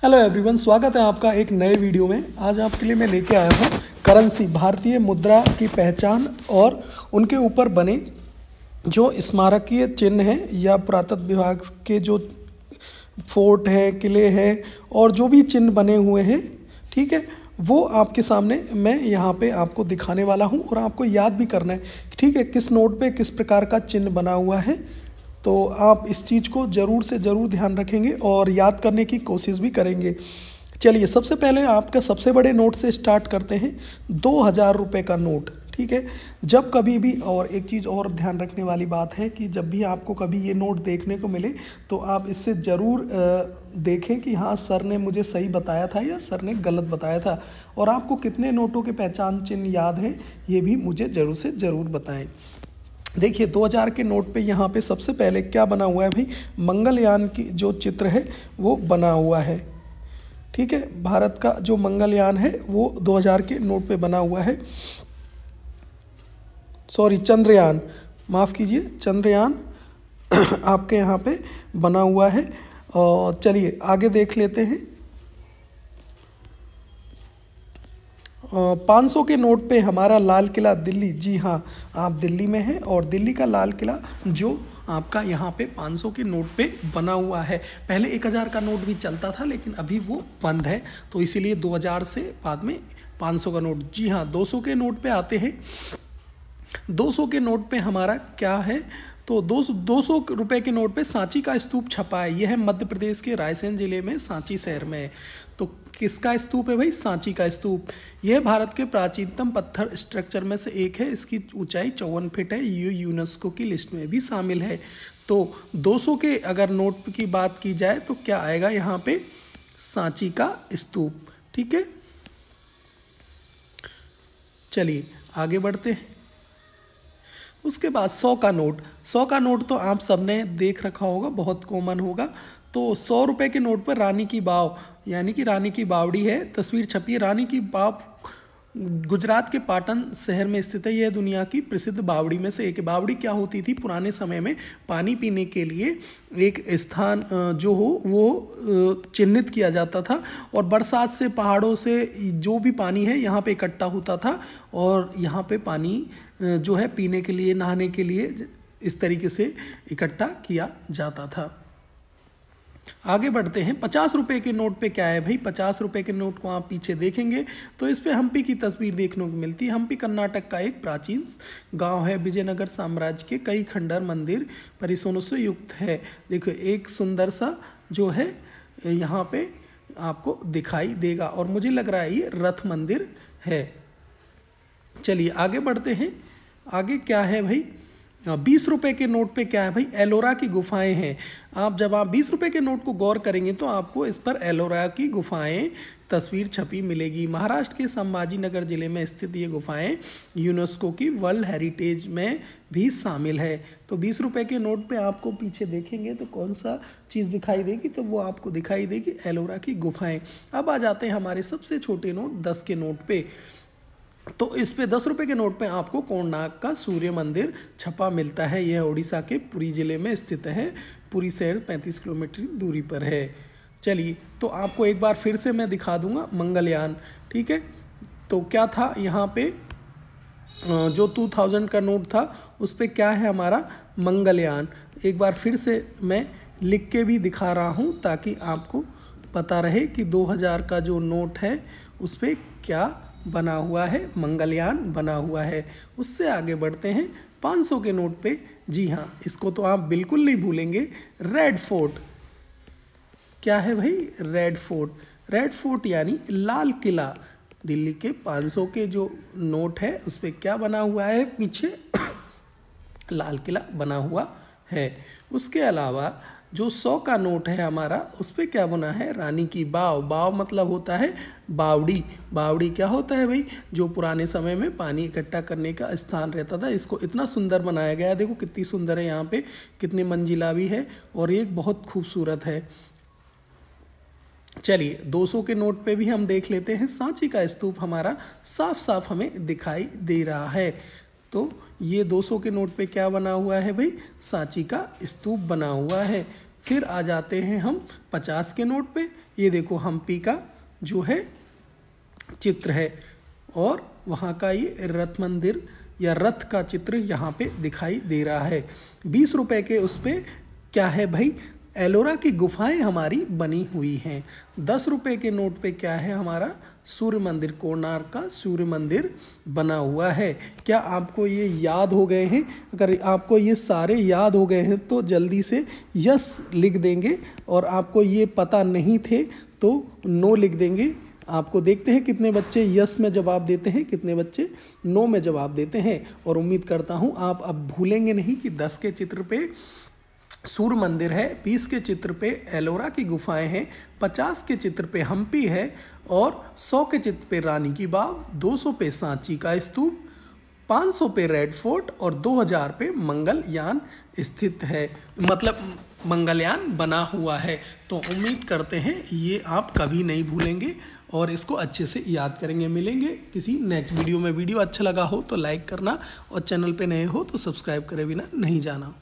Hello everyone, स्वागत है आपका एक नए वीडियो में। आज आपके लिए मैं लेके आया हूँ करेंसी, भारतीय मुद्रा की पहचान और उनके ऊपर बने जो स्मारकीय चिन्ह हैं या पुरातत्व विभाग के जो फोर्ट हैं, किले हैं और जो भी चिन्ह बने हुए हैं, ठीक है, वो आपके सामने मैं यहाँ पे आपको दिखाने वाला हूँ। और आपको याद भी करना है, ठीक है, किस नोट पे किस प्रकार का चिन्ह बना हुआ है। तो आप इस चीज़ को ज़रूर से ज़रूर ध्यान रखेंगे और याद करने की कोशिश भी करेंगे। चलिए, सबसे पहले आपका सबसे बड़े नोट से स्टार्ट करते हैं। 2000 रुपये का नोट, ठीक है। जब कभी भी, और एक चीज़ और ध्यान रखने वाली बात है कि जब भी आपको कभी ये नोट देखने को मिले तो आप इससे ज़रूर देखें कि हाँ, सर ने मुझे सही बताया था या सर ने गलत बताया था। और आपको कितने नोटों के पहचान चिन्ह याद हैं, ये भी मुझे ज़रूर से ज़रूर बताएं। देखिए, 2000 के नोट पे यहाँ पे सबसे पहले क्या बना हुआ है भाई, मंगलयान की जो चित्र है वो बना हुआ है, ठीक है। भारत का जो मंगलयान है वो 2000 के नोट पे बना हुआ है। सॉरी, चंद्रयान, माफ़ कीजिए, चंद्रयान आपके यहाँ पे बना हुआ है। और चलिए आगे देख लेते हैं। 500 के नोट पे हमारा लाल किला दिल्ली, जी हाँ, आप दिल्ली में हैं और दिल्ली का लाल किला जो आपका यहाँ पे 500 के नोट पे बना हुआ है। पहले 1000 का नोट भी चलता था लेकिन अभी वो बंद है, तो इसीलिए 2000 से बाद में 500 का नोट। जी हाँ, 200 के नोट पे आते हैं। 200 के नोट पे हमारा क्या है, तो 200 रुपये के नोट पे सांची का स्तूप छपा है। यह है मध्य प्रदेश के रायसेन जिले में, सांची शहर में। तो किसका स्तूप है भाई? सांची का स्तूप। यह भारत के प्राचीनतम पत्थर स्ट्रक्चर में से एक है। इसकी ऊंचाई 54 फीट है। ये यूनेस्को की लिस्ट में भी शामिल है। तो 200 के अगर नोट की बात की जाए तो क्या आएगा यहाँ पे? सांची का स्तूप, ठीक है। चलिए आगे बढ़ते हैं। उसके बाद 100 का नोट। 100 का नोट तो आप सबने देख रखा होगा, बहुत कॉमन होगा। तो 100 रुपये के नोट पर रानी की बाव, यानी कि रानी की बावड़ी है, तस्वीर छपी है। रानी की बाव गुजरात के पाटन शहर में स्थित है। यह दुनिया की प्रसिद्ध बावड़ी में से एक है। बावड़ी क्या होती थी? पुराने समय में पानी पीने के लिए एक स्थान जो हो वो चिन्हित किया जाता था और बरसात से, पहाड़ों से जो भी पानी है यहाँ पे इकट्ठा होता था और यहाँ पे पानी जो है पीने के लिए, नहाने के लिए इस तरीके से इकट्ठा किया जाता था। आगे बढ़ते हैं। 50 रुपये के नोट पे क्या है भाई? 50 रुपये के नोट को आप पीछे देखेंगे तो इस पे हम्पी की तस्वीर देखने को मिलती है। हम्पी कर्नाटक का एक प्राचीन गांव है। विजयनगर साम्राज्य के कई खंडर, मंदिर, परिसरों से युक्त है। देखो, एक सुंदर सा जो है यहाँ पे आपको दिखाई देगा और मुझे लग रहा है ये रथ मंदिर है। चलिए आगे बढ़ते हैं। आगे क्या है भाई? 20 रुपये के नोट पे क्या है भाई? एलोरा की गुफाएं हैं। जब आप 20 रुपये के नोट को गौर करेंगे तो आपको इस पर एलोरा की गुफाएं तस्वीर छपी मिलेगी। महाराष्ट्र के संभाजी नगर जिले में स्थित ये गुफाएं यूनेस्को की वर्ल्ड हेरिटेज में भी शामिल है। तो 20 रुपये के नोट पे आपको पीछे देखेंगे तो कौन सा चीज़ दिखाई देगी? तो वो आपको दिखाई देगी एलोरा की गुफाएं। अब आ जाते हैं हमारे सबसे छोटे नोट, 10 के नोट पे। तो इस पे 10 रुपये के नोट पे आपको कोणार्क का सूर्य मंदिर छपा मिलता है। यह उड़ीसा के पुरी जिले में स्थित है। पुरी शहर 35 किलोमीटर दूरी पर है। चलिए, तो आपको एक बार फिर से मैं दिखा दूंगा मंगलयान, ठीक है। तो क्या था यहाँ पे, जो 2000 का नोट था उस पे क्या है हमारा? मंगलयान। एक बार फिर से मैं लिख के भी दिखा रहा हूँ ताकि आपको पता रहे कि 2000 का जो नोट है उस पर क्या बना हुआ है, मंगलयान बना हुआ है। उससे आगे बढ़ते हैं 500 के नोट पे। जी हाँ, इसको तो आप बिल्कुल नहीं भूलेंगे, रेड फोर्ट। क्या है भाई? Red fort. रेड फोर्ट यानी लाल किला। दिल्ली के 500 के जो नोट है उस पर क्या बना हुआ है? पीछे लाल किला बना हुआ है। उसके अलावा जो 100 का नोट है हमारा, उस पर क्या बना है? रानी की बाव। बाव मतलब होता है बावड़ी। बावड़ी क्या होता है भाई? जो पुराने समय में पानी इकट्ठा करने का स्थान रहता था। इसको इतना सुंदर बनाया गया है, देखो कितनी सुंदर है, यहाँ पे कितनी मंजिला भी है और एक बहुत खूबसूरत है। चलिए, 200 के नोट पे भी हम देख लेते हैं। सांची का स्तूप हमारा साफ साफ हमें दिखाई दे रहा है। तो ये 200 के नोट पे क्या बना हुआ है भाई? सांची का स्तूप बना हुआ है। फिर आ जाते हैं हम 50 के नोट पे। ये देखो हम्पी का जो है चित्र है और वहाँ का ये रथ मंदिर या रथ का चित्र यहाँ पे दिखाई दे रहा है। 20 रुपए के उस पर क्या है भाई, एलोरा की गुफाएं हमारी बनी हुई हैं। 10 रुपए के नोट पे क्या है, हमारा सूर्य मंदिर, कोणार्क का सूर्य मंदिर बना हुआ है। क्या आपको ये याद हो गए हैं? अगर आपको ये सारे याद हो गए हैं तो जल्दी से यस लिख देंगे, और आपको ये पता नहीं थे तो नो लिख देंगे। आपको देखते हैं कितने बच्चे यस में जवाब देते हैं, कितने बच्चे नो में जवाब देते हैं। और उम्मीद करता हूँ आप अब भूलेंगे नहीं कि 10 के चित्र पे सूर्य मंदिर है, 20 के चित्र पे एलोरा की गुफाएं हैं, 50 के चित्र पे हम्पी है, और 100 के चित्र पे रानी की बाव, 200 पे सांची का स्तूप, 500 पे रेड फोर्ट और 2000 पे मंगलयान स्थित है, मतलब मंगलयान बना हुआ है। तो उम्मीद करते हैं ये आप कभी नहीं भूलेंगे और इसको अच्छे से याद करेंगे। मिलेंगे किसी नेक्स्ट वीडियो में। वीडियो अच्छा लगा हो तो लाइक करना और चैनल पे नए हो तो सब्सक्राइब करे बिना नहीं जाना।